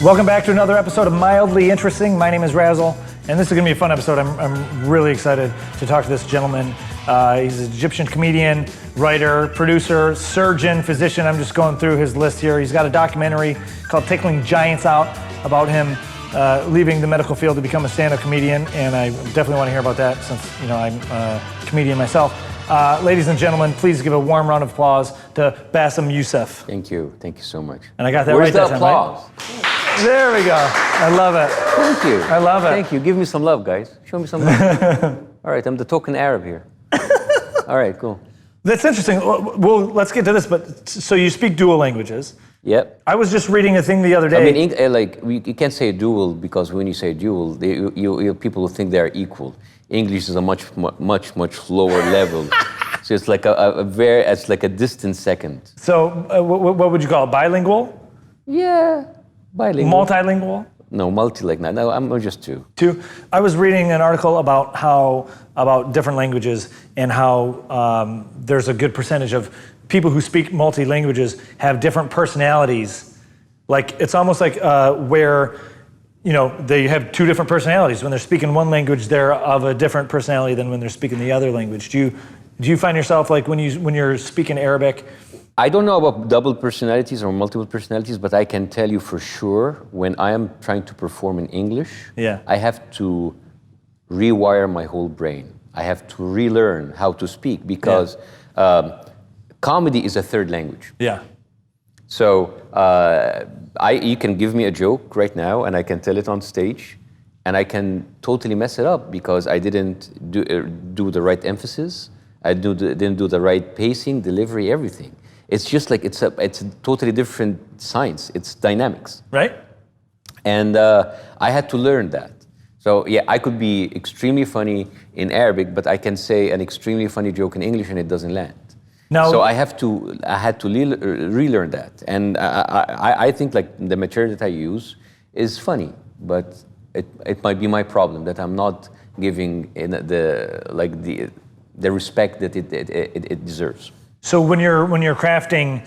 Welcome back to another episode of Mildly Interesting. My name is Razzle, and this is going to be a fun episode. I'm really excited to talk to this gentleman. He's an Egyptian comedian, writer, producer, surgeon, physician. I'm just going through his list here. He's got a documentary called Taking Giants Out about him leaving the medical field to become a stand-up comedian, and I definitely want to hear about that since I'm a comedian myself. Ladies and gentlemen, please give a warm round of applause to Bassem Yousseff. Thank you so much. And I got that Where's right the that applause? time, right? There we go. I love it. Thank you. I love it. Thank you. Give me some love, guys. Show me some love. All right, I'm the token Arab here. All right, cool. That's interesting. Well, let's get to this. But so you speak dual languages. Yep. I was just reading a thing the other day. I mean, you can't say dual because when you say dual, people will think they are equal. English is a much lower level. So it's like it's like a distant second. So what would you call it? Bilingual? Yeah, bilingual. Multilingual? No, multilingual. No, I'm just two. Two. I was reading an article about different languages and how there's a good percentage of people who speak multi-languages have different personalities. Like it's almost like where they have two different personalities. When they're speaking one language, they're of a different personality than when they're speaking the other language. Do you find yourself like when you're speaking Arabic? I don't know about double personalities or multiple personalities, but I can tell you for sure when I am trying to perform in English, I have to rewire my whole brain. I have to relearn how to speak because comedy is a third language. Yeah. So you can give me a joke right now and I can tell it on stage and I can totally mess it up because I didn't do the right emphasis. I didn't do the right pacing, delivery, everything. It's just like it's a totally different science. It's dynamics. Right. And I had to learn that. So yeah, I could be extremely funny in Arabic, but I can say an extremely funny joke in English and it doesn't land. No. So I had to relearn that. And I think like the material that I use is funny, but it might be my problem that I'm not giving the respect that it deserves. So when you're crafting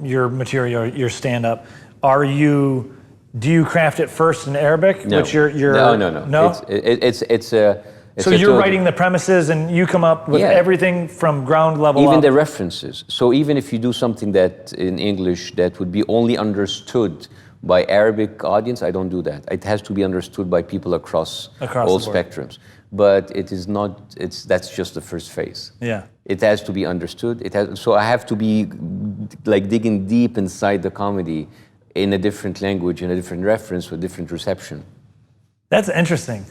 your material, your stand-up, do you craft it first in Arabic? No. No. It's so you're writing the premises and you come up with everything from ground level even up. the references. So even if you do something that in English that would be only understood by Arabic audience, I don't do that. It has to be understood by people across all spectrums. But it is not. That's just the first phase. Yeah. It has to be understood. So I have to be like digging deep inside the comedy in a different language, in a different reference, with different reception. That's interesting.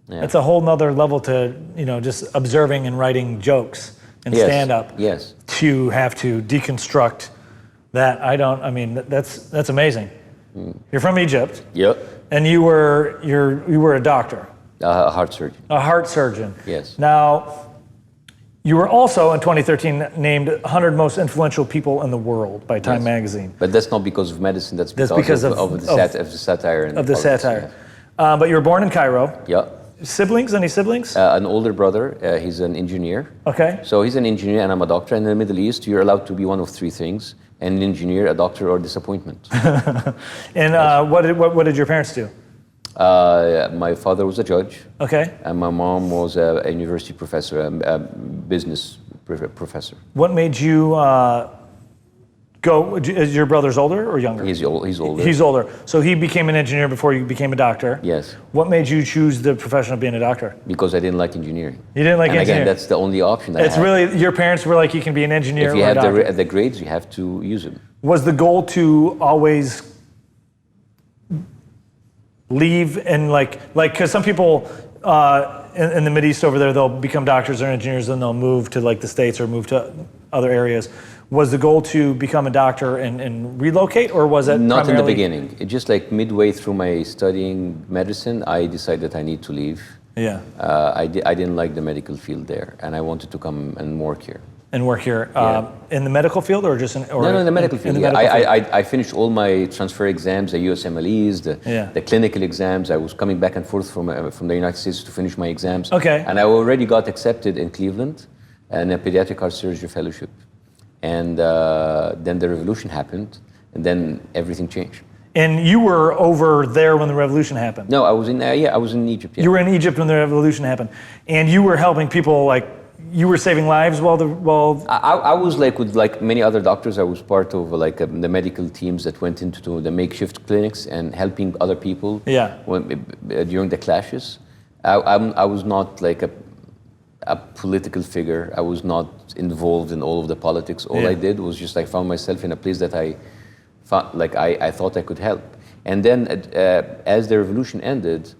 Yeah. That's a whole nother level to just observing and writing jokes and stand-up. Yes. To have to deconstruct that. That's amazing. You're from Egypt. Yep. And you were a doctor. A heart surgeon. A heart surgeon. Yes. Now, you were also in 2013 named 100 most influential people in the world by Time magazine. But that's not because of medicine. That's because of the satire. Of the satire. Yeah. But you were born in Cairo. Yeah. Siblings? Any siblings? An older brother. He's an engineer. Okay. So he's an engineer and I'm a doctor. In the Middle East, you're allowed to be one of three things: an engineer, a doctor, or disappointment. And what did your parents do? My father was a judge. Okay. And my mom was a university professor, a business professor. What made you go? Is your brother's older or younger? He's older. He's older. So he became an engineer before you became a doctor. Yes. What made you choose the profession of being a doctor? Because I didn't like engineering. You didn't like engineering? And again, that's the only option I had. It's really, your parents were like, you can be an engineer or a doctor. If you have the grades, you have to use them. Was the goal to always leave and because some people in the Mideast over there, they'll become doctors or engineers and they'll move to like the States or move to other areas. Was the goal to become a doctor and relocate, or was it not in the beginning? It just like midway through my studying medicine, I decided I need to leave. Yeah. I didn't like the medical field there, and I wanted to come and work here. And work here in the medical field, or just in? Or no, in the medical field. I finished all my transfer exams, the USMLEs, the clinical exams. I was coming back and forth from the United States to finish my exams. Okay. And I already got accepted in Cleveland, in a pediatric heart surgery fellowship. And then the revolution happened, and then everything changed. And you were over there when the revolution happened. No, I was in I was in Egypt. Yeah. You were in Egypt when the revolution happened, and you were helping people, like you were saving lives while. I was like with like many other doctors. I was part of like the medical teams that went into the makeshift clinics and helping other people. Yeah. During the clashes, I was not like a political figure. I was not involved in all of the politics. All I did was just like found myself in a place that I thought I could help. And then as the revolution ended,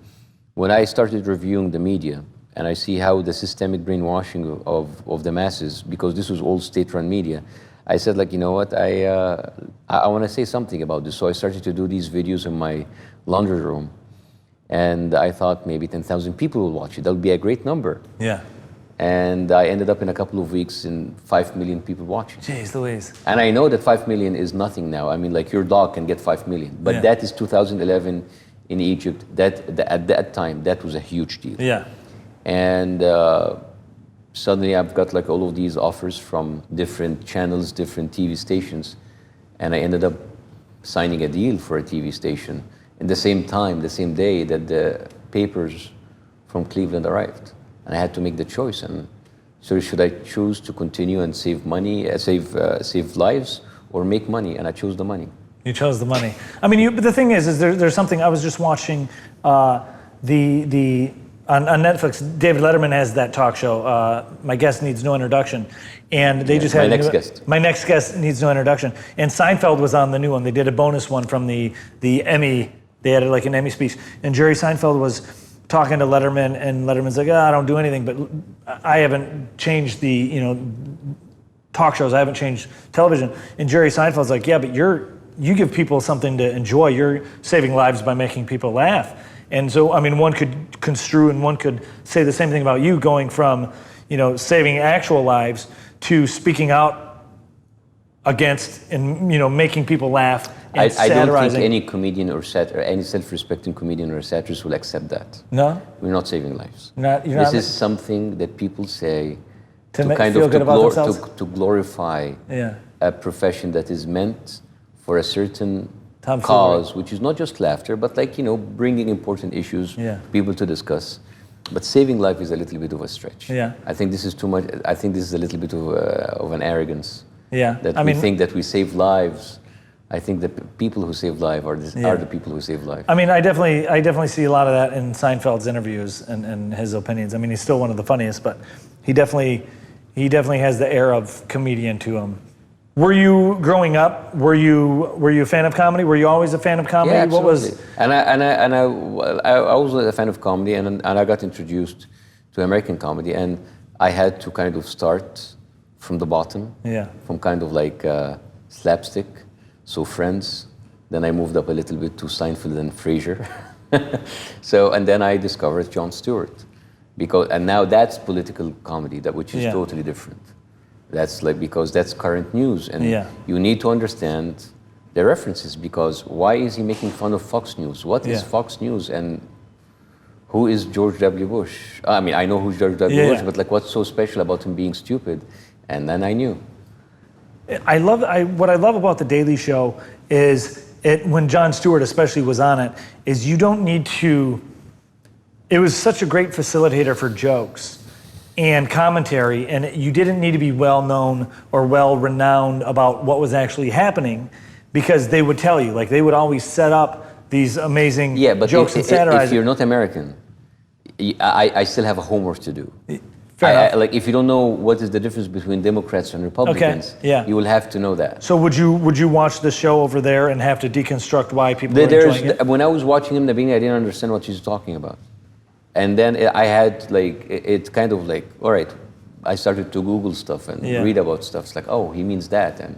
when I started reviewing the media and I see how the systemic brainwashing of the masses, because this was all state-run media, I said, like, you know what, I want to say something about this. So I started to do these videos in my laundry room. And I thought maybe 10,000 people will watch it. That would be a great number. Yeah. And I ended up in a couple of weeks in 5 million people watching. Jeez Louise. And I know that 5 million is nothing now. I mean, like your dog can get 5 million. But that is 2011 in Egypt. At that time, that was a huge deal. Yeah. And suddenly I've got like all of these offers from different channels, different TV stations. And I ended up signing a deal for a TV station in the same time, the same day that the papers from Cleveland arrived. And I had to make the choice. And so should I choose to continue and save money, save lives, or make money? And I chose the money. You chose the money. I mean, but the thing is there's something. I was just watching on Netflix. David Letterman has that talk show. My guest needs no introduction, and they just had my next guest needs no introduction. And Seinfeld was on the new one. They did a bonus one from the Emmy. They had like an Emmy speech, and Jerry Seinfeld was talking to Letterman, and Letterman's like, I don't do anything, but I haven't changed the talk shows. I haven't changed television. And Jerry Seinfeld's like, yeah, but you give people something to enjoy. You're saving lives by making people laugh. And so, I mean, one could construe and one could say the same thing about you, going from saving actual lives to speaking out against and making people laugh. I don't think any comedian or any self-respecting comedian or satirist will accept that. No? We're not saving lives. This is something that people say to glorify a profession that is meant for a certain cause, which is not just laughter, but like, bringing important issues people to discuss. But saving life is a little bit of a stretch. Yeah. I think this is too much. I think this is a little bit of an arrogance. Yeah. That we think that we save lives. I think the people who save life are the people who save life. I mean, I definitely see a lot of that in Seinfeld's interviews and his opinions. I mean, he's still one of the funniest, but he definitely has the air of comedian to him. Were you growing up? Were you a fan of comedy? Were you always a fan of comedy? Yeah, absolutely. I was a fan of comedy, and I got introduced to American comedy, and I had to kind of start from the bottom. Yeah. From kind of like slapstick. So Friends, then I moved up a little bit to Seinfeld and Frasier. And then I discovered Jon Stewart, and now that's political comedy, which is totally different. That's like, because that's current news, and you need to understand the references, because why is he making fun of Fox News? What is Fox News, and who is George W. Bush? I mean, I know who's George W. Bush, but like, what's so special about him being stupid? And then I knew. What I love about The Daily Show is when Jon Stewart especially was on it, is you don't need to, it was such a great facilitator for jokes and commentary, and you didn't need to be well known or well renowned about what was actually happening, because they would tell you, like they would always set up these amazing jokes and satirizing. If you're not American, I still have a homework to do. Like, if you don't know what is the difference between Democrats and Republicans, you will have to know that. So would you watch the show over there and have to deconstruct why people are enjoying it? When I was watching him in the beginning, I didn't understand what he's talking about. And then I had like, it's kind of like, all right, I started to Google stuff and read about stuff. It's like, oh, he means that. And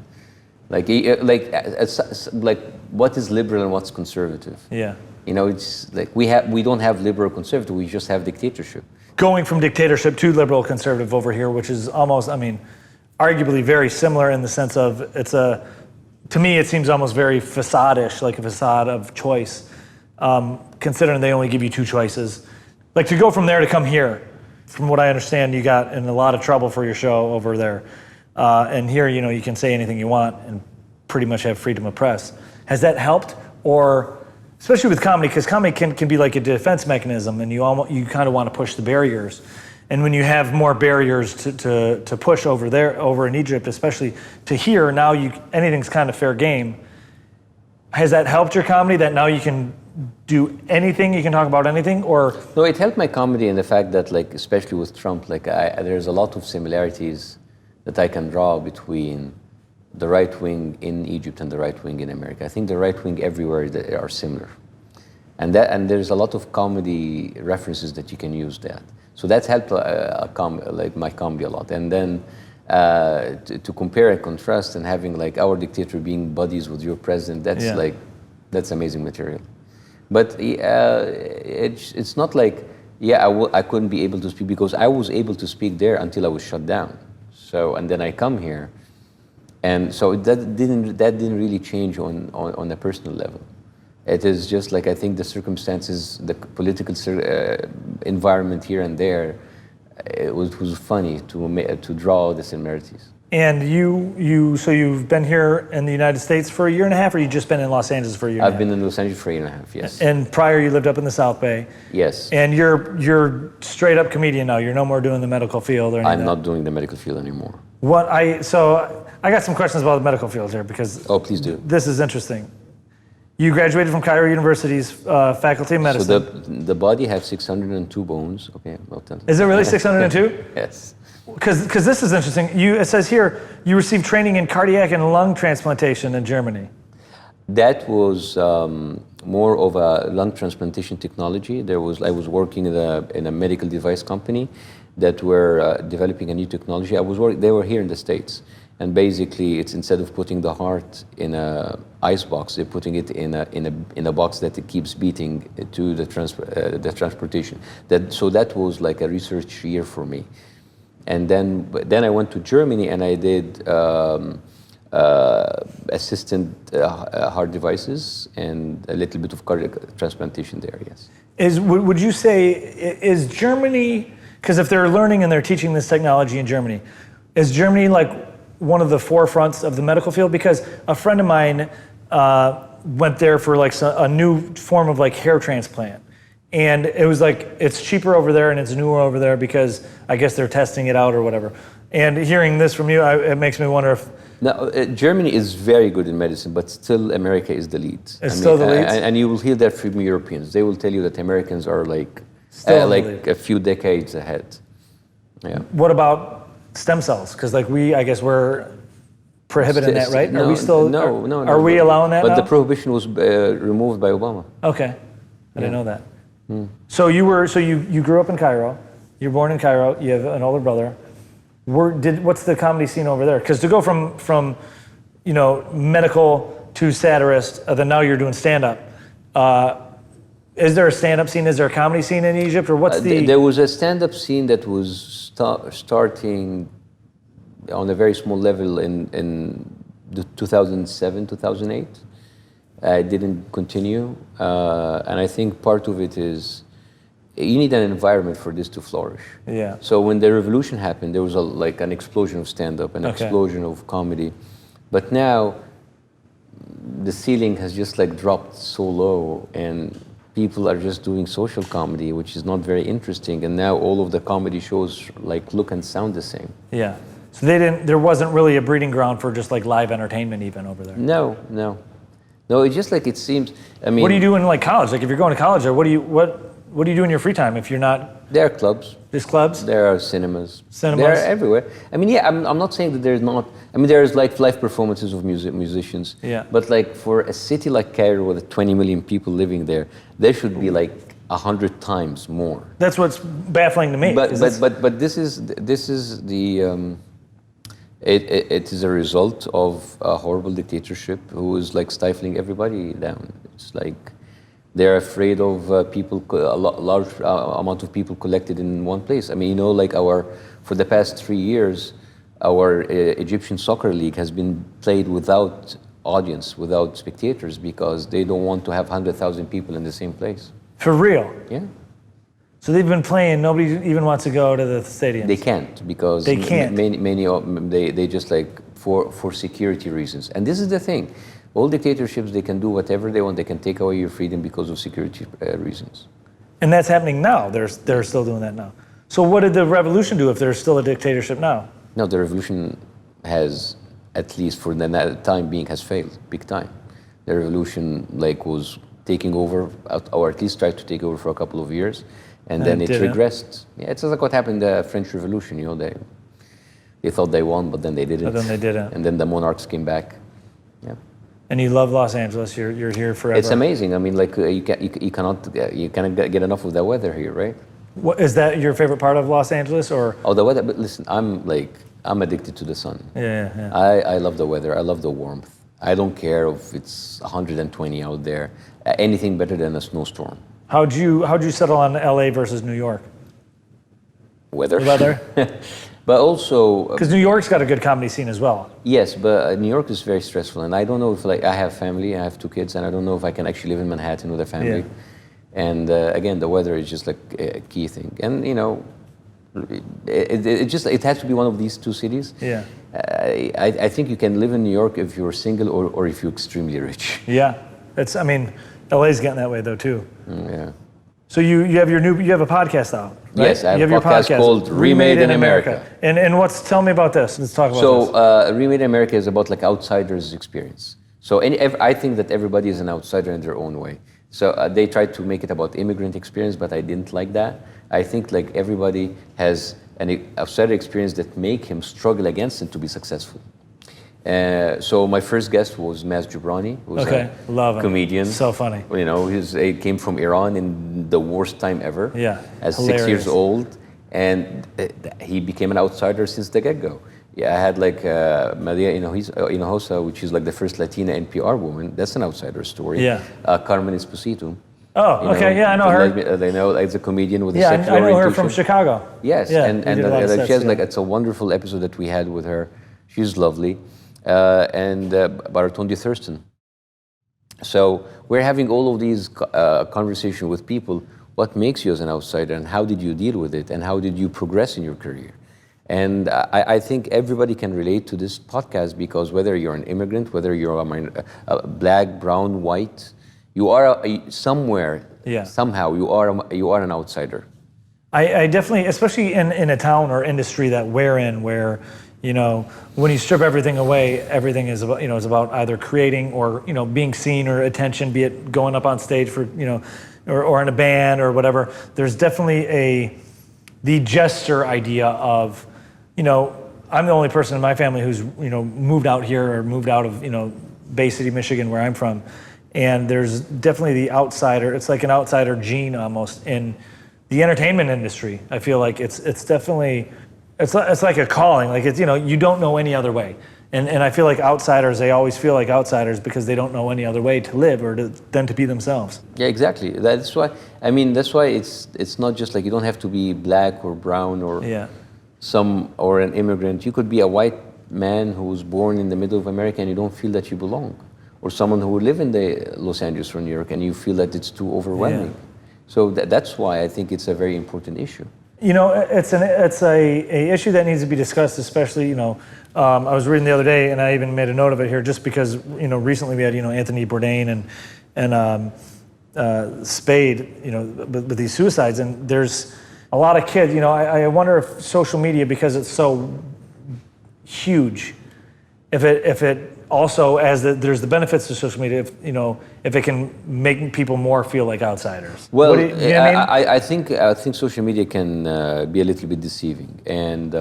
like what is liberal and what's conservative? Yeah. It's like we don't have liberal conservative, we just have dictatorship. Going from dictatorship to liberal conservative over here, which is almost, I mean, arguably very similar in the sense of to me it seems almost very facade-ish, like a facade of choice, considering they only give you two choices. Like, to go from there to come here, from what I understand, you got in a lot of trouble for your show over there. And here, you can say anything you want and pretty much have freedom of press. Has that helped, or especially with comedy, because comedy can be like a defense mechanism, and you kind of want to push the barriers. And when you have more barriers to push over in Egypt, especially to here, now anything's kind of fair game. Has that helped your comedy, that now you can do anything, you can talk about anything, or? No, it helped my comedy in the fact that, like, especially with Trump, like, there's a lot of similarities that I can draw between the right wing in Egypt and the right wing in America. I think the right wing everywhere are similar. And there's a lot of comedy references that you can use that. So that's helped like my comedy a lot. And then to compare and contrast and having like our dictator being buddies with your president, that's amazing material. But it's not like, I couldn't be able to speak, because I was able to speak there until I was shut down. So, and then I come here. And so that didn't really change on a personal level. It is just like, I think the circumstances, the political environment here and there, it was funny to draw the similarities. And so you've been here in the United States for a year and a half, or you just been in Los Angeles for a year and a half? I've been in Los Angeles for a year and a half, yes. And prior you lived up in the South Bay? Yes. And you're straight up comedian now, you're no more doing the medical field or anything? I'm not doing the medical field anymore. So I got some questions about the medical field here, because please do. This is interesting. You graduated from Cairo University's Faculty of Medicine. So the body has 602 bones. Okay, well done. Is it really 602? Yes. Because this is interesting. It says here, you received training in cardiac and lung transplantation in Germany. That was more of a lung transplantation technology. I was working in a medical device company that were developing a new technology. They were here in the States. And basically, it's instead of putting the heart in a ice box, they're putting it in a box that it keeps beating to the transportation. So that was like a research year for me. And then I went to Germany and I did assistant heart devices and a little bit of cardiac transplantation there. Yes. Would you say is Germany? Because if they're learning and they're teaching this technology in Germany, is Germany like one of the forefronts of the medical field? Because a friend of mine went there for like a new form of like hair transplant. And it was like, it's cheaper over there and it's newer over there because I guess they're testing it out or whatever. And hearing this from you, it makes me wonder if... Now, Germany is very good in medicine, but still America is the lead. It's still the lead? And you will hear that from Europeans. They will tell you that Americans are like a few decades ahead. Yeah. What about stem cells? Because like I guess we're prohibiting that, right? No, are we still? No. Are we allowing that? But now? the prohibition was removed by Obama. Okay, I didn't know that. So you grew up in Cairo. You're born in Cairo. You have an older brother. What's the comedy scene over there? Because to go from medical to satirist, then now you're doing stand-up. Is there a stand-up scene? Is there a comedy scene in Egypt, or what's the? There was a stand-up scene that was starting on a very small level in the 2007, 2008. I didn't continue, and I think part of it is you need an environment for this to flourish. Yeah. So when the revolution happened, there was an explosion of stand-up, an explosion of comedy, but now the ceiling has just dropped so low, and people are just doing social comedy, which is not very interesting. And now all of the comedy shows look and sound the same. Yeah. So there wasn't really a breeding ground for just live entertainment even over there. No. It's just it seems. I mean, what do you do in college? If you're going to college, or what do you do in your free time if you're not? There are clubs. There's clubs. There are cinemas. Cinemas. They're everywhere. I mean, I'm not saying that there's not. I mean, there's live performances of musicians. Yeah. But for a city like Cairo with 20 million people living there should be 100 times more. That's what's baffling to me. But this is the. It is a result of a horrible dictatorship who is stifling everybody down. It's they're afraid of people, a large amount of people collected in one place. I mean, for the past 3 years, our Egyptian soccer league has been played without audience, without spectators, because they don't want to have 100,000 people in the same place. For real? Yeah. So they've been playing. Nobody even wants to go to the stadiums. They can't because they can't. Many they just for security reasons. And this is the thing, All dictatorships, they can do whatever they want. They can take away your freedom because of security reasons. And that's happening now. They're still doing that now. So what did the revolution do if there's still a dictatorship now? No, the revolution has, at least for the time being, has failed big time. The revolution was taking over, or at least tried to take over for a couple of years, and then it regressed. Yeah, it's like what happened in the French Revolution. They thought they won, but then they didn't. But then they didn't. And then the monarchs came back. Yeah. And you love Los Angeles. You're here forever. It's amazing. I mean, you cannot get enough of the weather here, right? What, is that your favorite part of Los Angeles, or? Oh, the weather. But listen, I'm addicted to the sun. Yeah. I love the weather. I love the warmth. I don't care if it's 120 out there. Anything better than a snowstorm. How'd you settle on LA versus New York? Weather. Weather. But also... Because New York's got a good comedy scene as well. Yes, but New York is very stressful. And I don't know if, I have family, I have 2 kids, and I don't know if I can actually live in Manhattan with a family. Yeah. And again, the weather is just a key thing. And, it has to be one of these 2 cities. Yeah. I think you can live in New York if you're single or if you're extremely rich. Yeah. LA's getting that way though too. Yeah. So you have a podcast out, right? Yes, I have a podcast called Remade in America. And tell me about this. Let's talk about this. Remade in America is about outsiders' experience. So I think that everybody is an outsider in their own way. So they tried to make it about immigrant experience, but I didn't like that. I think everybody has an outsider experience that make him struggle against it to be successful. So my first guest was Maz Jobrani, who's love him. Comedian. So funny. He came from Iran in the worst time ever. Yeah, as hilarious. 6 years old, and he became an outsider since the get-go. Yeah, I had Maria Hinojosa, which is the first Latina NPR woman. That's an outsider story. Yeah. Carmen Esposito. Oh, okay, yeah, I know her. They know as a comedian with a sexual sexual orientation. Yeah, I know her from orientation. Chicago. Yes, yeah, and she has it's a wonderful episode that we had with her. She's lovely. And Baratonde Thurston. So we're having all of these conversations with people. What makes you as an outsider, and how did you deal with it, and how did you progress in your career? And I think everybody can relate to this podcast because whether you're an immigrant, whether you're a black, brown, white, you are somewhere, somehow you are an outsider. I definitely, especially in a town or industry that we're in, where when you strip everything away, everything is about is about either creating or being seen or attention, be it going up on stage for or in a band or whatever. There's definitely the gesture idea of I'm the only person in my family who's moved out here or moved out of Bay City, Michigan, where I'm from, and there's definitely the outsider. It's like an outsider gene almost in the entertainment industry. I feel like it's definitely. It's like a calling, you don't know any other way. And I feel like outsiders, they always feel like outsiders because they don't know any other way to live or than to be themselves. Yeah, exactly. That's why it's not just you don't have to be black or brown or or an immigrant. You could be a white man who was born in the middle of America and you don't feel that you belong. Or someone who would live in the Los Angeles or New York and you feel that it's too overwhelming. Yeah. So that's why I think it's a very important issue. It's a issue that needs to be discussed, especially, I was reading the other day, and I even made a note of it here, just because, recently we had, Anthony Bourdain and Spade, with these suicides, and there's a lot of kids, I wonder if social media, because it's so huge, if it also, there's the benefits to social media, if it can make people more feel like outsiders. Well, you know what I mean? I think social media can be a little bit deceiving. And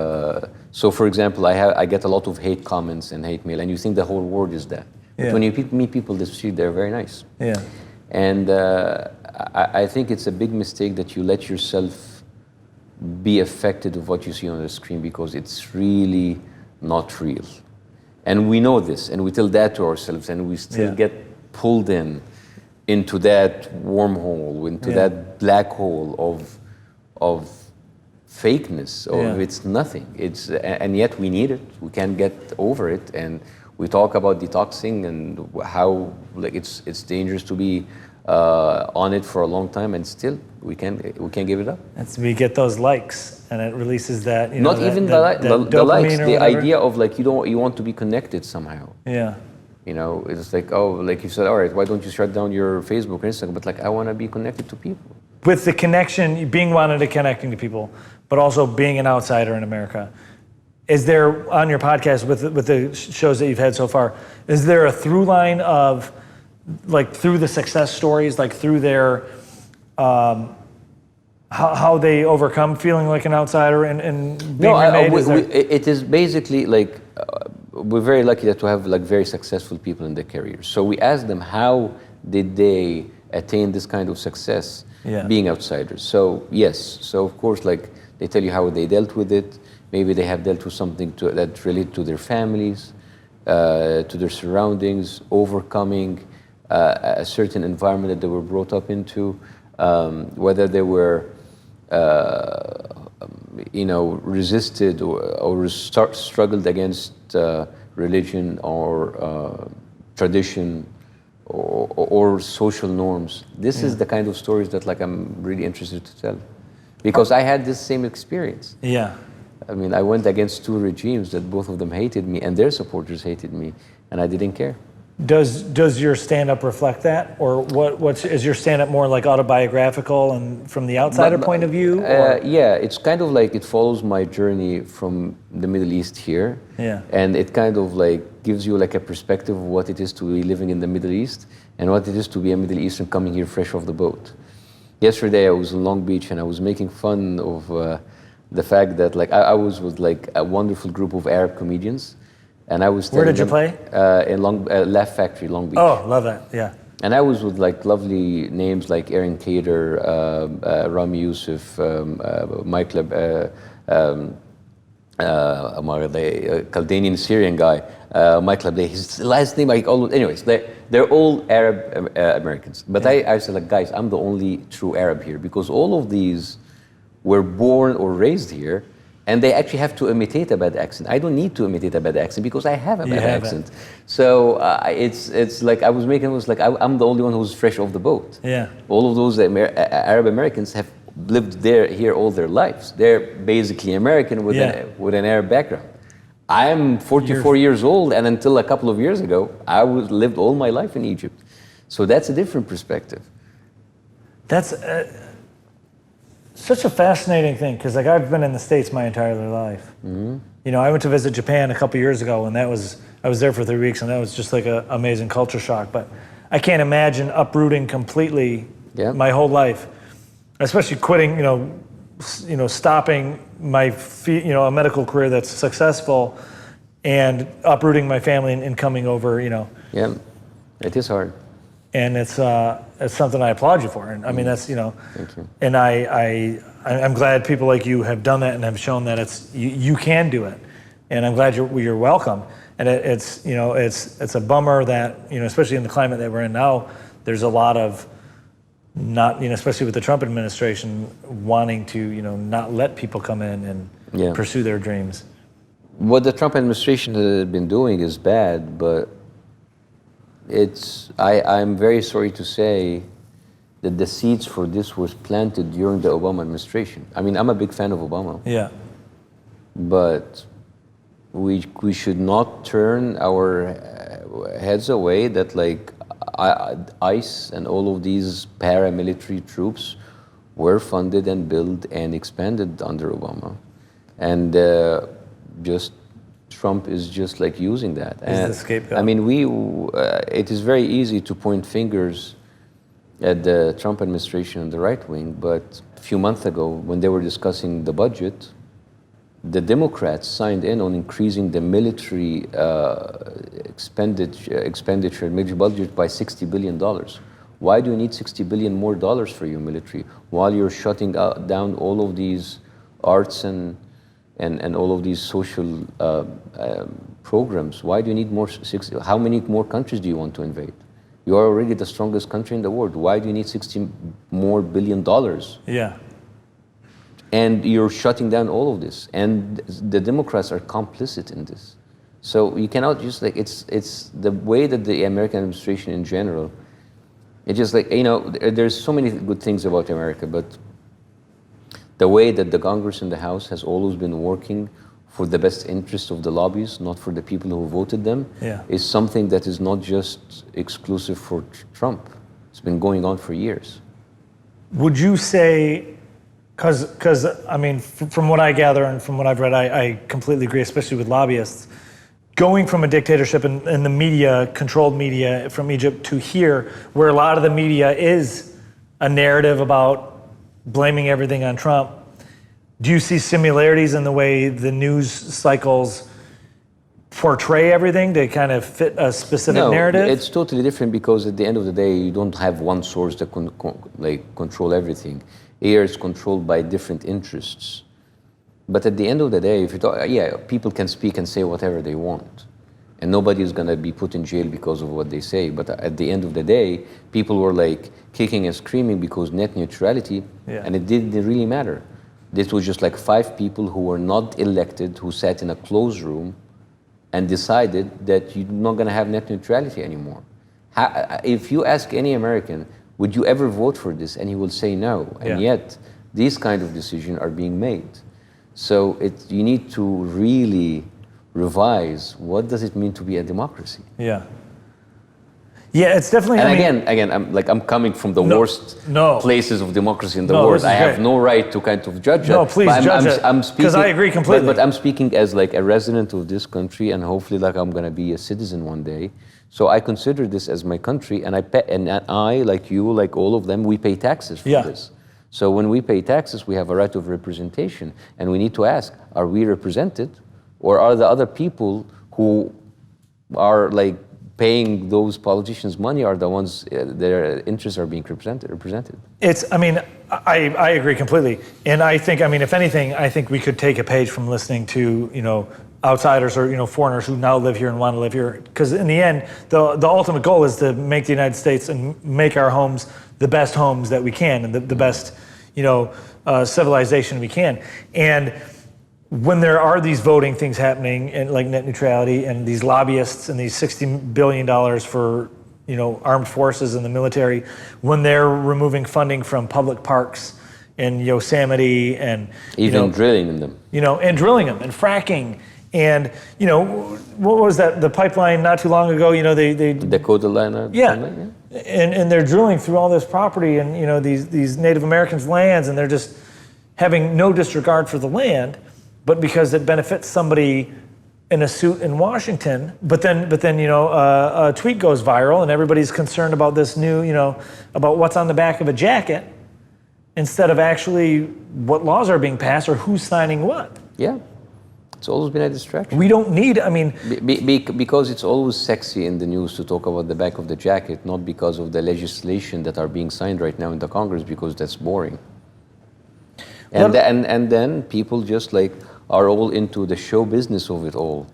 so, for example, I get a lot of hate comments and hate mail, and you think the whole world is that. But when you meet people that street, they're very nice. Yeah. And I think it's a big mistake that you let yourself be affected of what you see on the screen because it's really not real. And we know this, and we tell that to ourselves, and we still get pulled into that wormhole, into that black hole of fakeness, of it's nothing. And yet we need it. We can't get over it, and we talk about detoxing and how it's dangerous to be on it for a long time, and still we can't give it up. We get those likes, and it releases that. Not even the likes, the idea of you want to be connected somehow. Yeah. You know, it's like, oh, like you said, all right, why don't you shut down your Facebook or Instagram? But like, I want to be connected to people. With the connection, being wanted to connecting to people, but also being an outsider in America. Is there, on your podcast, with the shows that you've had so far, is there a through line of, like, through the success stories, like through their, how they overcome feeling like an outsider and being remade? It is basically like, we're very lucky that to have like very successful people in their careers. So we ask them, how did they attain this kind of success, being outsiders? So yes, so of course, like, they tell you how they dealt with it. Maybe they have dealt with something that related to their families, to their surroundings, overcoming a certain environment that they were brought up into, whether they were, resisted or struggled against religion or tradition or social norms. This is the kind of stories that, like, I'm really interested to tell, because I had this same experience. Yeah. I mean, I went against two regimes that both of them hated me, and their supporters hated me, and I didn't care. Does your stand-up reflect that, or is your stand-up more like autobiographical and from the outsider point of view? Yeah, it's kind of like it follows my journey from the Middle East here, and it kind of like gives you like a perspective of what it is to be living in the Middle East and what it is to be a Middle Eastern coming here fresh off the boat. Yesterday I was in Long Beach and I was making fun of the fact that, like, I was with like a wonderful group of Arab comedians. And I was Where did you play? In Laugh Factory, Long Beach. Oh, love that, yeah. And I was with like lovely names like Aaron Cater, Rami Yousseff, Michael, Chaldean Syrian guy, Michael Abday. His last name, anyways, they're all Arab Americans. But I said, like, guys, I'm the only true Arab here, because all of these were born or raised here. And they actually have to imitate a bad accent. I don't need to imitate a bad accent because I have a bad accent. So it's like I was making it was like I'm the only one who's fresh off the boat. Yeah. All of those Arab Americans have lived here all their lives. They're basically American with an Arab background. I'm 44 years old, and until a couple of years ago, I lived all my life in Egypt. So that's a different perspective. That's such a fascinating thing, because like I've been in the States my entire life. Mm-hmm. You know, I went to visit Japan a couple years ago, and I was there for 3 weeks, and that was just like an amazing culture shock. But I can't imagine uprooting completely my whole life, especially quitting. Stopping my a medical career that's successful, and uprooting my family and coming over. Yeah, it is hard. And it's something I applaud you for, and I mean that's Thank you. And I'm glad people like you have done that and have shown that you can do it, and I'm glad you're welcome. And it's a bummer that especially in the climate that we're in now, there's a lot of not especially with the Trump administration wanting to not let people come in and pursue their dreams. What the Trump administration has been doing is bad, but I'm very sorry to say that the seeds for this was planted during the Obama administration. I mean, I'm a big fan of Obama. Yeah. But we should not turn our heads away that, like, ICE and all of these paramilitary troops were funded and built and expanded under Obama. And Trump is just like using that. He's the scapegoat. I mean, it is very easy to point fingers at the Trump administration and the right wing, but a few months ago, when they were discussing the budget, the Democrats signed in on increasing the military expenditure, military budget by $60 billion. Why do you need $60 billion more for your military while you're shutting down all of these arts and all of these social programs? Why do you need more? How many more countries do you want to invade? You are already the strongest country in the world. Why do you need $60 more billion? Yeah. And you're shutting down all of this. And the Democrats are complicit in this. So you cannot just it's the way that the American administration in general, it's just like, there's so many good things about America, but the way that the Congress and the House has always been working for the best interest of the lobbyists, not for the people who voted them, is something that is not just exclusive for Trump. It's been going on for years. Would you say, because I mean, from what I gather and from what I've read, I completely agree, especially with lobbyists. Going from a dictatorship and the media, controlled media from Egypt to here, where a lot of the media is a narrative about blaming everything on Trump, do you see similarities in the way the news cycles portray everything to kind of fit a specific narrative? No, it's totally different because at the end of the day, you don't have one source that control everything. Here it's controlled by different interests. But at the end of the day, if you talk, people can speak and say whatever they want. And nobody is going to be put in jail because of what they say. But at the end of the day, people were like kicking and screaming because net neutrality, and it didn't really matter. This was just like 5 people who were not elected, who sat in a closed room and decided that you're not going to have net neutrality anymore. If you ask any American, would you ever vote for this? And he will say no. And yet, these kind of decisions are being made. So you need to really revise what does it mean to be a democracy. Yeah, it's definitely. And again, I'm coming from the worst places of democracy in the world. I have no right to kind of judge it. No, please judge it. Because I agree completely. But I'm speaking as like a resident of this country, and hopefully, like I'm going to be a citizen one day. So I consider this as my country, and I, like you, like all of them, we pay taxes for this. So when we pay taxes, we have a right of representation, and we need to ask: are we represented, or are the other people who are like paying those politicians money are the ones their interests are being represented? I agree completely. And I think, if anything, I think we could take a page from listening to, outsiders or, foreigners who now live here and want to live here. Because in the end, the ultimate goal is to make the United States and make our homes the best homes that we can and the best, civilization we can. And when there are these voting things happening and like net neutrality and these lobbyists and these $60 billion for, armed forces and the military, when they're removing funding from public parks in Yosemite and even drilling in them, and drilling them and fracking. And, what was that? The pipeline not too long ago, they Dakota line. And they're drilling through all this property and, these Native Americans' lands, and they're just having no disregard for the land, but because it benefits somebody in a suit in Washington. But then a tweet goes viral and everybody's concerned about this new, about what's on the back of a jacket instead of actually what laws are being passed or who's signing what. Yeah. It's always been a distraction. We don't need, because it's always sexy in the news to talk about the back of the jacket, not because of the legislation that are being signed right now in the Congress, because that's boring. And then people just like are all into the show business of it all.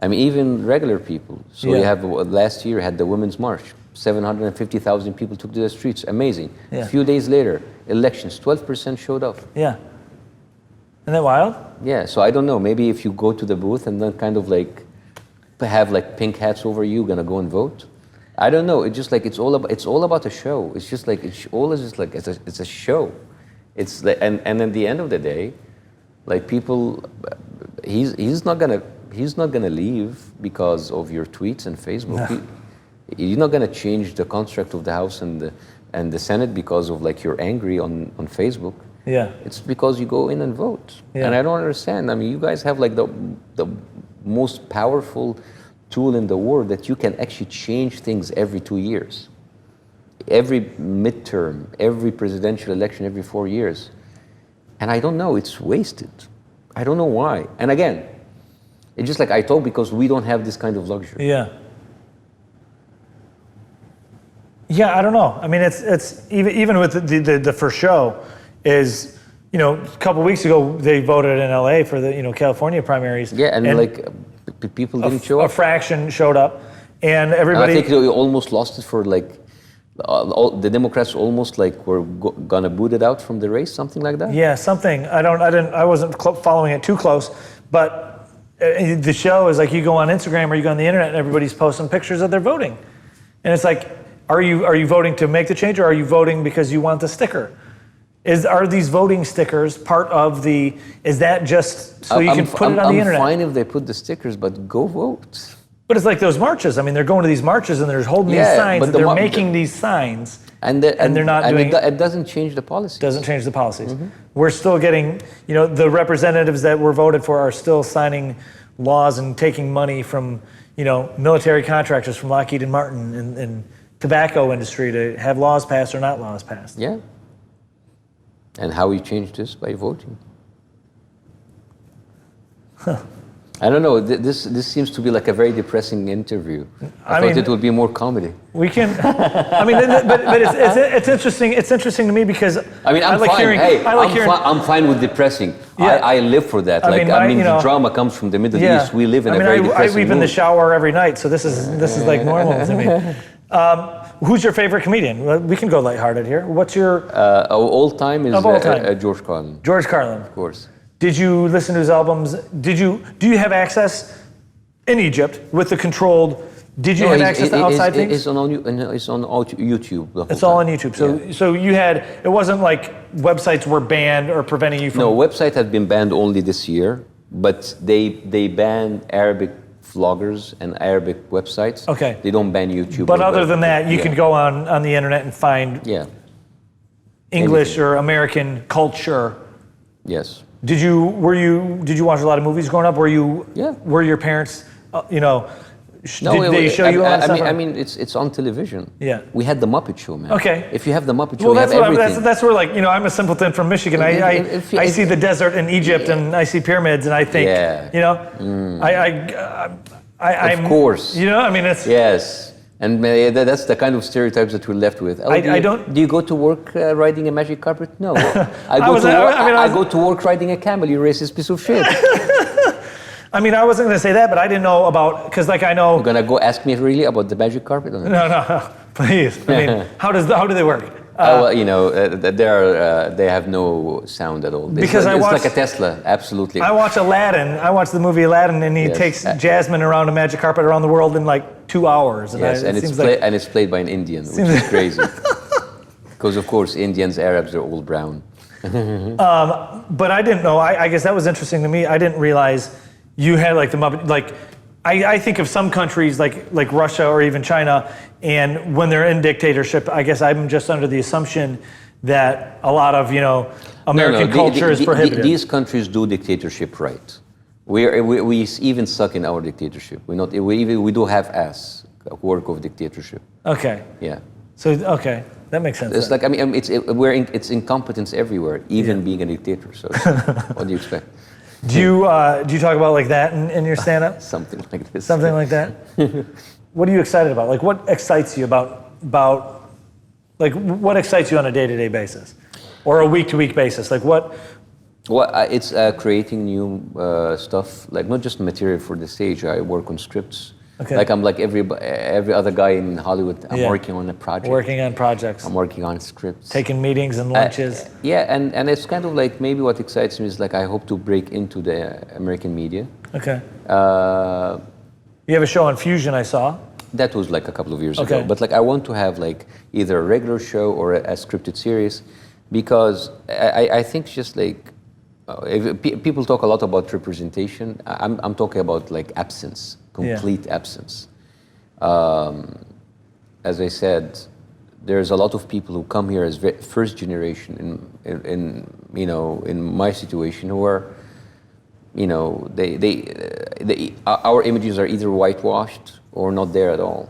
Even regular people. So you have, last year had the Women's March. 750,000 people took to the streets. Amazing. A few days later, elections, 12% showed up. Isn't that wild? Yeah, so I don't know. Maybe if you go to the booth and then kind of like have like pink hats over you, gonna go and vote. I don't know. It's just like it's all about a show. It's just like it's a show. It's like, and at the end of the day, like people, he's not gonna leave because of your tweets and Facebook. No. You're not gonna change the construct of the House and the Senate because of like you're angry on Facebook. It's because you go in and vote. And I don't understand. You guys have like the most powerful tool in the world that you can actually change things every 2 years. Every midterm, every presidential election, every 4 years. And I don't know, it's wasted. I don't know why. And again, it's just like I talk because we don't have this kind of luxury. I don't know. It's even with the first show is, a couple of weeks ago they voted in LA for the California primaries. And like people didn't show up. A fraction showed up, and everybody. And I think they almost lost it for like the Democrats almost like were gonna boot it out from the race, something like that. Something. I wasn't following it too close, but the show is like you go on Instagram or you go on the internet and everybody's posting pictures of their voting, and it's like, are you voting to make the change or are you voting because you want the sticker? Are these voting stickers part of the? Is that just so you can put it on the internet? I'm fine if they put the stickers, but go vote. But it's like those marches. I mean, they're going to these marches and they're holding these signs. But they're making these signs, and they're not doing. It doesn't change the policies. Doesn't change the policies. We're still getting, the representatives that were voted for are still signing laws and taking money from, military contractors from Lockheed and Martin and tobacco industry to have laws passed or not laws passed. Yeah. And how we change this? By voting. Huh. I don't know. This seems to be like a very depressing interview. I thought it would be more comedy. We can. I mean, but it's interesting. It's interesting to me because I'm fine with depressing. Yeah. I live for that. The drama comes from the Middle East. We live in a very depressing I weep in the shower every night, so this is like normal to me. Who's your favorite comedian? We can go lighthearted here. What's your all time is George Carlin. George Carlin, of course. Did you listen to his albums? Do you have access in Egypt with the controlled? Did you have access to outside things? It's on YouTube. It's all on YouTube. So you had. It wasn't like websites were banned or preventing you from. No, website had been banned only this year, but they banned Arabic vloggers and Arabic websites. Okay. They don't ban YouTube. But other than that, you can go on the internet and find English or American culture. Yes. Did you watch a lot of movies growing up? Were your parents, did they show you a lot of stuff? I mean, it's on television. Yeah. We had the Muppet Show, man. Okay. If you have the Muppet Show, you have everything. That's where, like, I'm a simpleton from Michigan. I see the desert in Egypt and I see pyramids and I think, of course. I mean, it's. Yes. And that's the kind of stereotypes that we're left with. Do you go to work riding a magic carpet? No. I go to work riding a camel, you racist piece of shit. I mean, I wasn't going to say that, but I didn't know about, because I know. You're going to go ask me really about the magic carpet? No, please. I mean, how do they work? They have no sound at all. Because it's like a Tesla, absolutely. I watch Aladdin. I watch the movie Aladdin, and he takes Jasmine around a magic carpet around the world in like 2 hours. And it's played by an Indian, which is crazy. Because of course, Indians, Arabs are all brown. But I didn't know. I guess that was interesting to me. I didn't realize you had like the Muppet. Like, I think of some countries like Russia or even China, and when they're in dictatorship, I guess I'm just under the assumption that a lot of American culture is prohibited. These countries do dictatorship right. We even suck in our dictatorship. We do half-ass work of dictatorship. Okay. Yeah. So that makes sense. It's then. It's incompetence everywhere, even being a dictator. So what do you expect? Do you talk about like that in your stand-up? Something like this. Something like that? What are you excited about? Like, what excites you about like, what excites you on a day-to-day basis? Or a week-to-week basis? Like, what? Well, it's creating new stuff, like not just material for the stage. I work on scripts. Okay. Like I'm like every other guy in Hollywood. I'm working on a project. Working on projects. I'm working on scripts. Taking meetings and lunches. And it's kind of like maybe what excites me is like I hope to break into the American media. Okay. You have a show on Fusion, I saw. That was like a couple of years ago. But like I want to have like either a regular show or a scripted series, because I think just like people talk a lot about representation. I'm talking about like absence. Complete absence. As I said, there's a lot of people who come here as first generation in my situation who are, our images are either whitewashed or not there at all,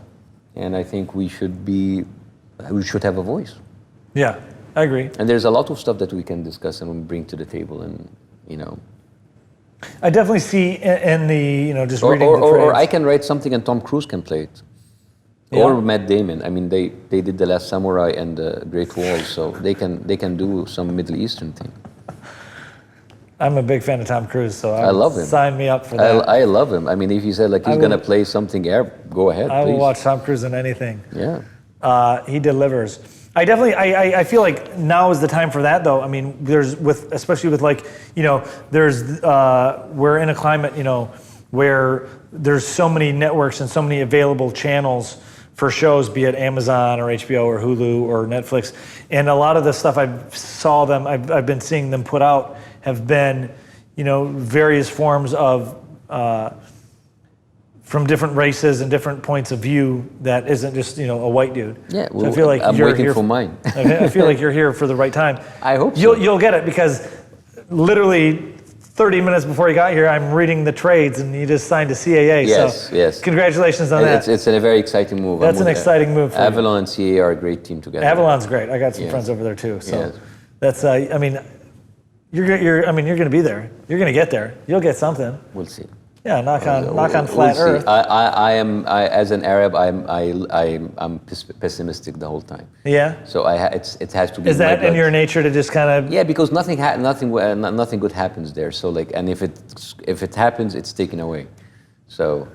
and I think we should have a voice. Yeah, I agree. And there's a lot of stuff that we can discuss and bring to the table, and I definitely see in the, just reading the or I can write something and Tom Cruise can play it. Yeah. Or Matt Damon. I mean, they did The Last Samurai and The Great Wall, so they can do some Middle Eastern thing. I'm a big fan of Tom Cruise, so I love him. Sign me up for that. I love him. I mean, if he said like he's going to play something Arab, go ahead, I please. will watch Tom Cruise in anything. Yeah. He delivers. I feel like now is the time for that, though. I mean, especially with like, we're in a climate, where there's so many networks and so many available channels for shows, be it Amazon or HBO or Hulu or Netflix. And a lot of the stuff I've been seeing them put out have been, various forms of, from different races and different points of view that isn't just, a white dude. Yeah, well, so I feel like I'm you're waiting here for mine. I feel like you're here for the right time. I hope so. You'll get it, because literally 30 minutes before you got here, I'm reading the trades, and you just signed a CAA. Yes. Congratulations on that. It's a very exciting move. That's an exciting move for you. Avalon and CAA are a great team together. Avalon's great. I got some friends over there too. So Yes. that's, you're going to be there. You're going to get there. You'll get something. We'll see. Yeah, knock on flat we'll earth. See. I as an Arab, I'm pessimistic the whole time. Yeah. So it has to be. Is that in your nature to just kind of? Yeah, because nothing good happens there. So and if it happens, it's taken away. So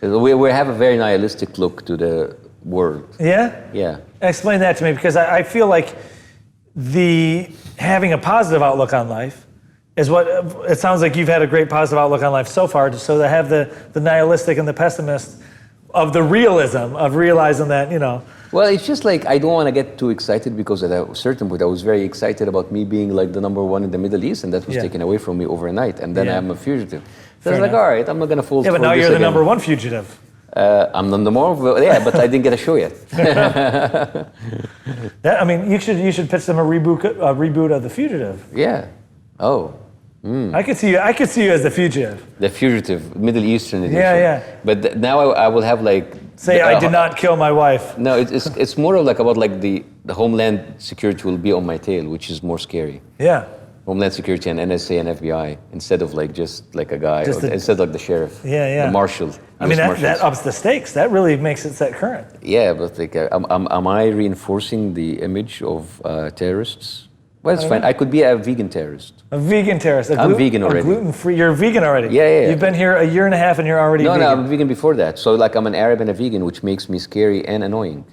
we have a very nihilistic look to the world. Yeah. Yeah. Explain that to me, because I feel like having a positive outlook on life is what it sounds like. You've had a great positive outlook on life so far. So to have the nihilistic and the pessimist of the realism of realizing that, Well, it's just like I don't want to get too excited, because at a certain point I was very excited about me being like the number one in the Middle East, and that was taken away from me overnight. And then I'm a fugitive. So I was like, all right, I'm not going to fall. Yeah, but now you're the number one fugitive. I'm the more, but I didn't get a show yet. You should pitch them a reboot of The Fugitive. Yeah. Oh. I could see you as the fugitive. The Fugitive, Middle Eastern edition. Yeah. But now I will have like. Say, I did not kill my wife. No, it's more of like about like the Homeland Security will be on my tail, which is more scary. Yeah. Homeland Security and NSA and FBI, instead of like just like a guy, instead of like the sheriff. Yeah. The marshal. That ups the stakes. That really makes it set current. Yeah, but like, am I reinforcing the image of terrorists? Well, it's fine. I could be a vegan terrorist. A vegan terrorist. I'm vegan already. Gluten-free. You're vegan already. Yeah. You've been here a year and a half, and you're already vegan. No, I'm vegan before that. So like I'm an Arab and a vegan, which makes me scary and annoying.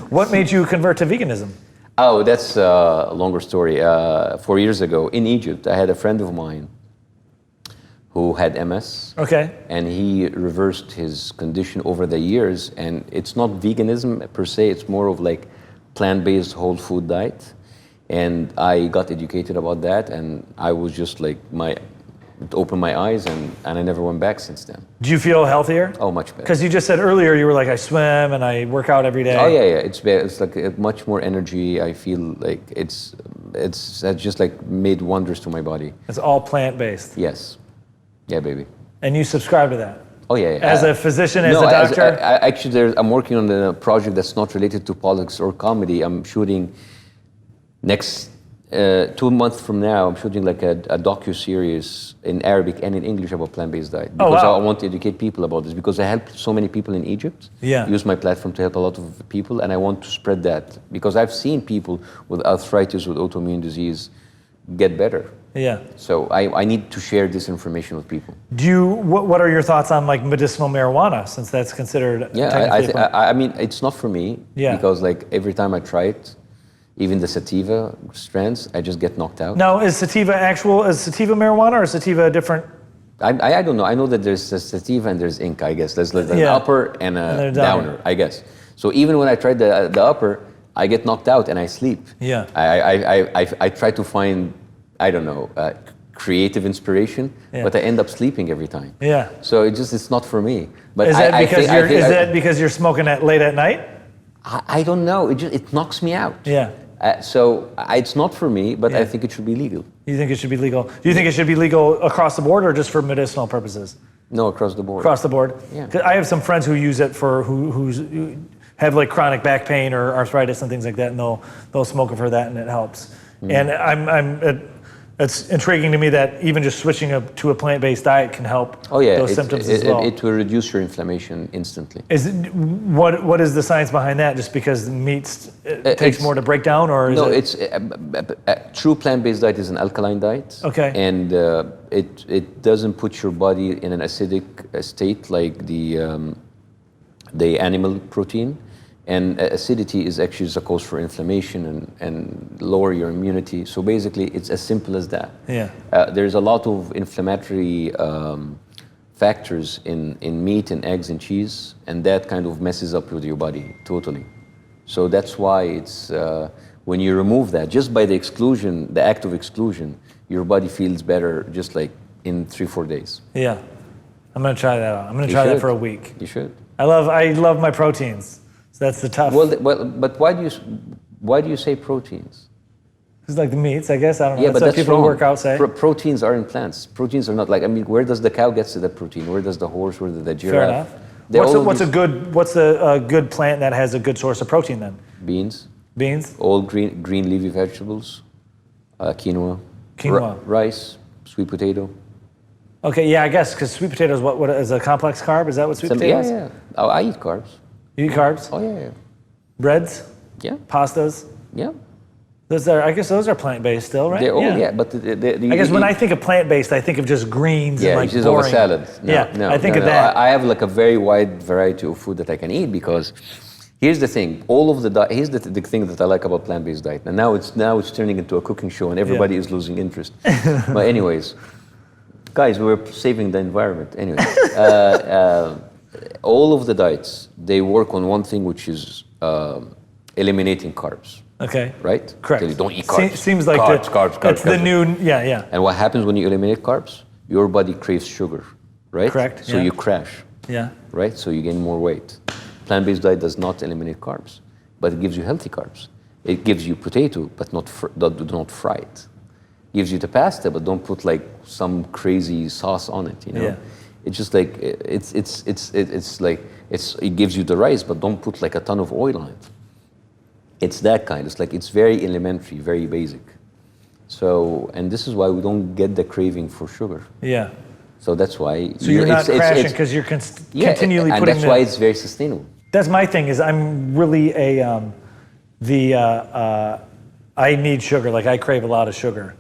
What made you convert to veganism? Oh, that's a longer story. 4 years ago in Egypt, I had a friend of mine who had MS. Okay. And he reversed his condition over the years. And it's not veganism per se, it's more of like plant-based whole food diet. And I got educated about that, and I was just like, it opened my eyes, and I never went back since then. Do you feel healthier? Oh, much better. Because you just said earlier you were like, I swim and I work out every day. Oh yeah. It's like much more energy. I feel like it's just like made wonders to my body. It's all plant-based. Yes. Yeah, baby. And you subscribe to that? Oh yeah. As a physician, as a doctor? Actually, I'm working on a project that's not related to politics or comedy. I'm shooting next 2 months from now. I'm shooting like a docu-series in Arabic and in English about plant-based diet, because I want to educate people about this, because I help so many people in Egypt. Yeah. Use my platform to help a lot of people, and I want to spread that, because I've seen people with arthritis, with autoimmune disease, get better. Yeah. So I need to share this information with people. What are your thoughts on like medicinal marijuana, since that's considered? Yeah, I mean, it's not for me. Yeah. Because like every time I try it, even the sativa strands, I just get knocked out. Now, is sativa marijuana, or is sativa different? I don't know. I know that there's a sativa and there's ink, I guess. There's like an upper and a downer, I guess. So even when I tried the upper, I get knocked out and I sleep. Yeah. I try to find, I don't know, creative inspiration, but I end up sleeping every time. Yeah. So it's not for me. But is that because you're smoking that late at night? I don't know. It knocks me out. Yeah. So it's not for me, but I think it should be legal. You think it should be legal? Do you think it should be legal across the board, or just for medicinal purposes? No, across the board. Across the board? Yeah. 'Cause I have some friends who use it for who have like chronic back pain or arthritis and things like that, and they'll smoke it for that, and it helps. And it's intriguing to me that even just switching to a plant-based diet can help those symptoms as well. It will reduce your inflammation instantly. What is the science behind that? Just because meat takes more to break down, or is no? it? It's a true plant-based diet is an alkaline diet. Okay. And it doesn't put your body in an acidic state like the animal protein. And acidity is actually a cause for inflammation and lower your immunity. So basically, it's as simple as that. Yeah. There's a lot of inflammatory factors in meat and eggs and cheese, and that kind of messes up with your body totally. So that's why it's when you remove that, just by the exclusion, the act of exclusion, your body feels better just like in 3-4 days. Yeah, I'm gonna try that out. I'm gonna try that for a week. You should. I love my proteins. So that's the tough. Well, but why do you say proteins? It's like the meats, I guess. I don't know. Yeah, but that's people wrong. who work out say. Proteins are in plants. Proteins are not like, I mean, where does the cow get to that protein? Where does the horse, where does the giraffe? Fair enough. What's a good plant that has a good source of protein then? Beans. Beans? All green leafy vegetables. Quinoa. Quinoa. Rice. Sweet potato. Okay, yeah, I guess, because sweet potato is what is a complex carb? Is that what sweet potato is? Yeah. Oh, I eat carbs. You eat carbs? Oh, yeah. Breads? Yeah. Pastas? Yeah. I guess those are plant-based still, right? They're all, yeah, but I guess when I think of plant-based, I think of just greens and like just boring. over salad. No, I think of that. I have like a very wide variety of food that I can eat because here's the thing. Here's the thing that I like about plant-based diet. And now it's turning into a cooking show and everybody is losing interest. But anyways, guys, we're saving the environment. Anyway, all of the diets, they work on one thing, which is eliminating carbs. Okay. Right? Correct. So you don't eat carbs. Seems like carbs. That's the new, yeah. And what happens when you eliminate carbs? Your body craves sugar, right? Correct. So you crash. Yeah. Right? So you gain more weight. Plant-based diet does not eliminate carbs, but it gives you healthy carbs. It gives you potato, but do not fry it. Gives you the pasta, but don't put like some crazy sauce on it. You know. Yeah. It's just like it gives you the rice, but don't put like a ton of oil on it. It's that kind. It's very elementary, very basic. So, and this is why we don't get the craving for sugar. Yeah. So that's why. So you're not crashing because you're continually and putting. That's why it's very sustainable. That's my thing. Is I'm really I need sugar. Like I crave a lot of sugar.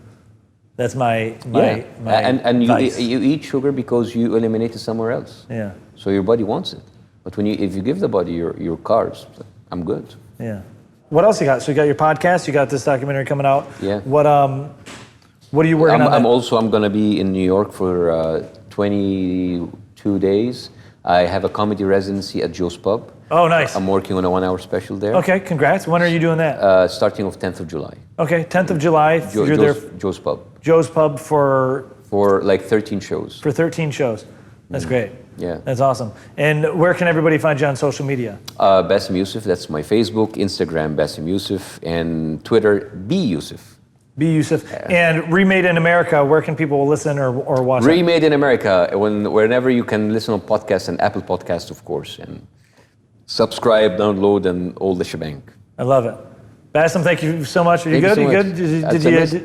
That's my and vice. you eat sugar because you eliminate it somewhere else. Yeah. So your body wants it, but if you give the body your carbs, I'm good. Yeah. What else you got? So you got your podcast. You got this documentary coming out. Yeah. What are you working on? I'm gonna be in New York for 22 days. I have a comedy residency at Joe's Pub. Oh, nice. I'm working on a 1-hour special there. Okay, congrats. When are you doing that? Starting of 10th of July. Okay, 10th of July. You're there. Joe's Pub. Joe's Pub for like 13 shows. For 13 shows. That's great. Yeah. That's awesome. And where can everybody find you on social media? Bassem Yousseff, that's my Facebook, Instagram, Bassem Yousseff, and Twitter, Yousseff. Yousseff. And Remade in America, where can people listen or watch Remade in America, whenever you can listen on podcasts and Apple Podcasts, of course, and subscribe, download, and all the shebang. I love it. Bassem, thank you so much. Are you good? You good? Did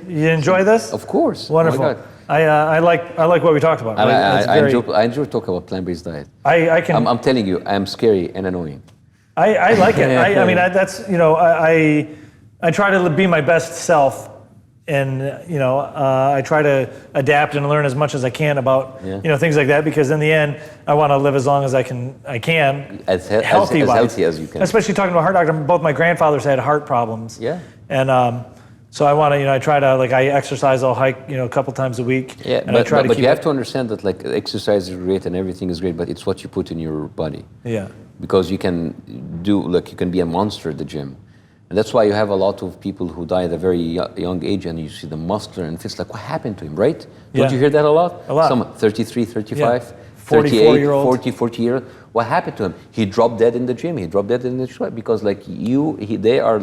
you enjoy this? Of course. Wonderful. Oh my God. I like what we talked about. I enjoy talking about plant-based diet. I'm telling you, I'm scary and annoying. I like it. I mean, that's I try to be my best self, and I try to adapt and learn as much as I can about things like that, because in the end, I want to live as long as I can as healthy as you can. Especially talking to a heart doctor. Both my grandfathers had heart problems. Yeah. And so I want to, I try to, I exercise, I'll hike, a couple times a week. Yeah, and but you have to understand that exercise is great and everything is great, but it's what you put in your body. Yeah. Because you can you can be a monster at the gym. And that's why you have a lot of people who die at a very young age, and you see them muscular, and it's like, what happened to him, right? Don't you hear that a lot? A lot. Some 33, 35, yeah. 38, 44-year-old. 40 years. What happened to him? He dropped dead in the gym. He dropped dead in the sweat because they are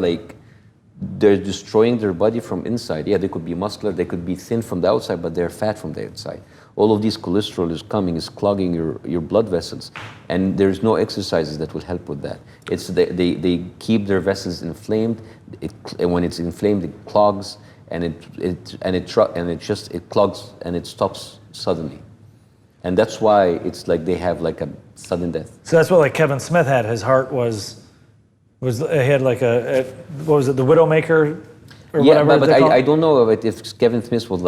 they're destroying their body from inside. Yeah, they could be muscular, they could be thin from the outside, but they're fat from the outside. All of these cholesterol is clogging your blood vessels, and there's no exercises that will help with that. It's they keep their vessels inflamed. And when it's inflamed, it clogs, and it clogs and it stops suddenly, and that's why it's like they have like a sudden death. So that's what Kevin Smith had. His heart was he had what was it, the Widowmaker or whatever? Yeah, but I don't know if Kevin Smith was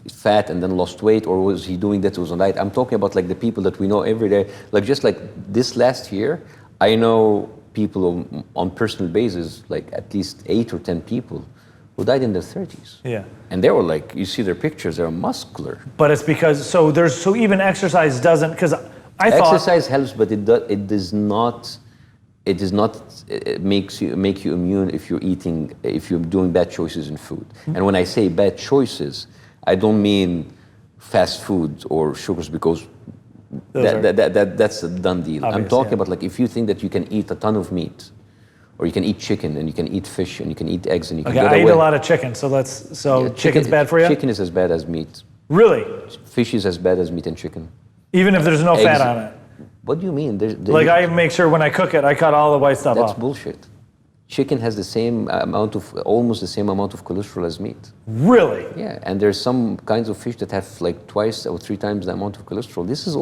fat and then lost weight, or was he doing that was on diet. I'm talking about the people that we know every day. Just this last year, I know people on personal basis, at least 8 or 10 people who died in their 30s. Yeah. And they were like, you see their pictures, they're muscular. But it's because, so even exercise doesn't, because I thought. Exercise helps, but it does not make you immune if you're doing bad choices in food. Mm-hmm. And when I say bad choices, I don't mean fast food or sugars, because that's a done deal. Obvious, I'm talking about like if you think that you can eat a ton of meat, or you can eat chicken, and you can eat fish, and you can eat eggs, and you can Okay, get I away. eat a lot of chicken, so chicken's bad for you? Chicken is as bad as meat. Really? Fish is as bad as meat and chicken. Even if there's no Eggs. fat on it? What do you mean? Like I make sure when I cook it, I cut all the white stuff That's off. bullshit. Chicken has almost the same amount of cholesterol as meat. Really? Yeah, and there's some kinds of fish that have like 2 or 3 times the amount of cholesterol. This is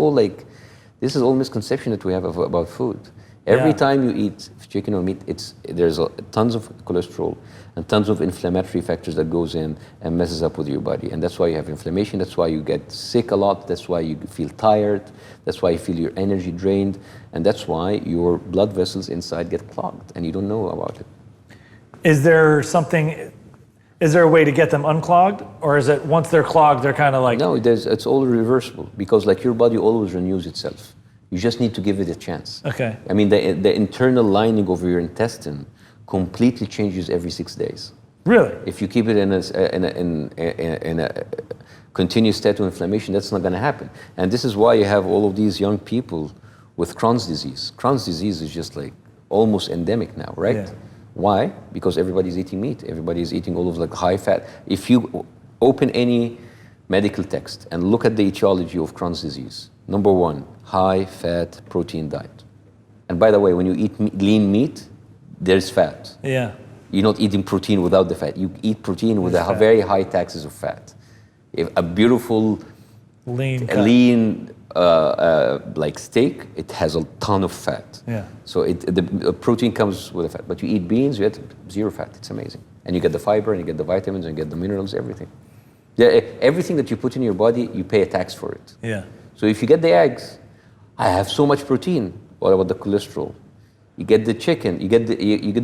all misconception that we have about food. Every time you eat chicken or meat, there's tons of cholesterol and tons of inflammatory factors that goes in and messes up with your body. And that's why you have inflammation, that's why you get sick a lot, that's why you feel tired, that's why you feel your energy drained, and that's why your blood vessels inside get clogged and you don't know about it. Is there a way to get them unclogged? Or is it once they're clogged, they're kind of like... No, it's all reversible, because like your body always renews itself. You just need to give it a chance. Okay. I mean, the internal lining of your intestine completely changes every 6 days. Really? If you keep it in a continuous state of inflammation, that's not going to happen. And this is why you have all of these young people with Crohn's disease. Crohn's disease is just like almost endemic now, right? Yeah. Why? Because everybody's eating meat. Everybody's eating all of like high fat. If you open any medical text and look at the etiology of Crohn's disease, number 1, high fat protein diet. And by the way, when you eat lean meat, there's fat. Yeah. You're not eating protein without the fat. You eat protein with very high taxes of fat. If a beautiful lean like steak, it has a ton of fat. Yeah. So the protein comes with the fat. But you eat beans, you get 0 fat. It's amazing. And you get the fiber, and you get the vitamins, and you get the minerals, everything. Yeah, everything that you put in your body, you pay a tax for it. Yeah. So if you get the eggs, I have so much protein. What about the cholesterol? You get the chicken, you get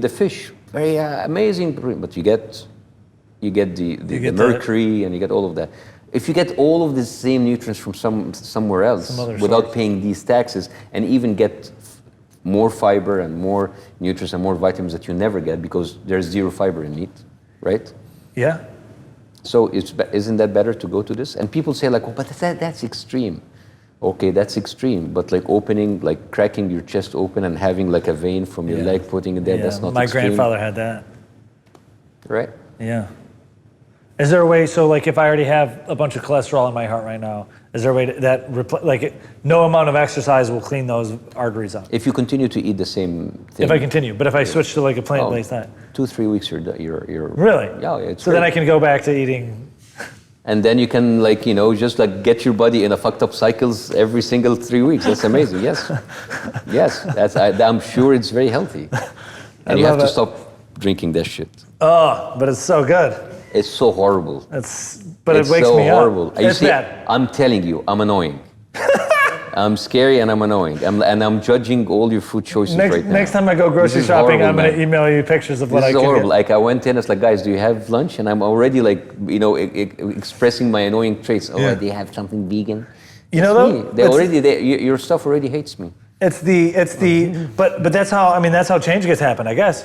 the fish, very amazing, but you get the mercury, and you get all of that. If you get all of the same nutrients from somewhere else without paying these taxes, and even get more fiber and more nutrients and more vitamins that you never get because there's 0 fiber in meat, right? Yeah. So isn't that better to go to this? And people say like, oh, but that's extreme. Okay, that's extreme, but like cracking your chest open and having like a vein from your leg, putting it there, that's not my extreme. My grandfather had that. Right? Yeah. Is there a way, so like if I already have a bunch of cholesterol in my heart right now, is there a way no amount of exercise will clean those arteries out? If you continue to eat the same thing. If I continue, but if I switch to like a plant-based diet? 2-3 weeks you're Really? Yeah, it's so great. Then I can go back to eating. And then you can just like get your body in a fucked up cycles every single 3 weeks. That's amazing. Yes. Yes. I'm sure it's very healthy. And you have to stop drinking that shit. Oh, but it's so good. It's so horrible. It wakes me up. It's so horrible. It's bad. I'm telling you, I'm annoying. I'm scary and I'm annoying. I'm judging all your food choices right now. Next time I go grocery shopping, I'm going to email you pictures of what I can get. This is horrible. Like I went in, it's like, guys, do you have lunch? And I'm already like, expressing my annoying traits. Oh, do you have something vegan? Your stuff already hates me. But that's how change gets happen, I guess,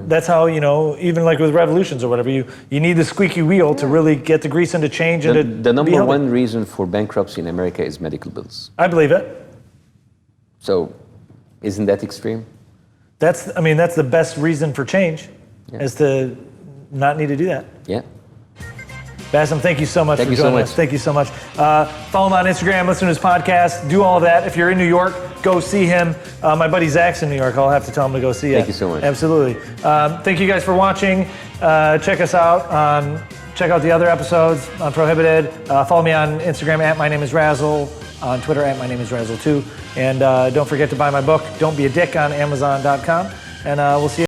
That's how, even like with revolutions or whatever, you need the squeaky wheel to really get the grease into change. The number one reason for bankruptcy in America is medical bills. I believe it. So, isn't that extreme? That's the best reason for change, is to not need to do that. Yeah. Bassem, thank you so much for joining us. Thank you so much. Follow him on Instagram, listen to his podcast, do all of that. If you're in New York, go see him. My buddy Zach's in New York. I'll have to tell him to go see you. Thank you so much. Absolutely. Thank you guys for watching. Check us out. Check out the other episodes on Prohibited. Follow me on Instagram @MyNameIsRazzle, on Twitter @MyNameIsRazzle2. And don't forget to buy my book, Don't Be a Dick, on Amazon.com. And we'll see you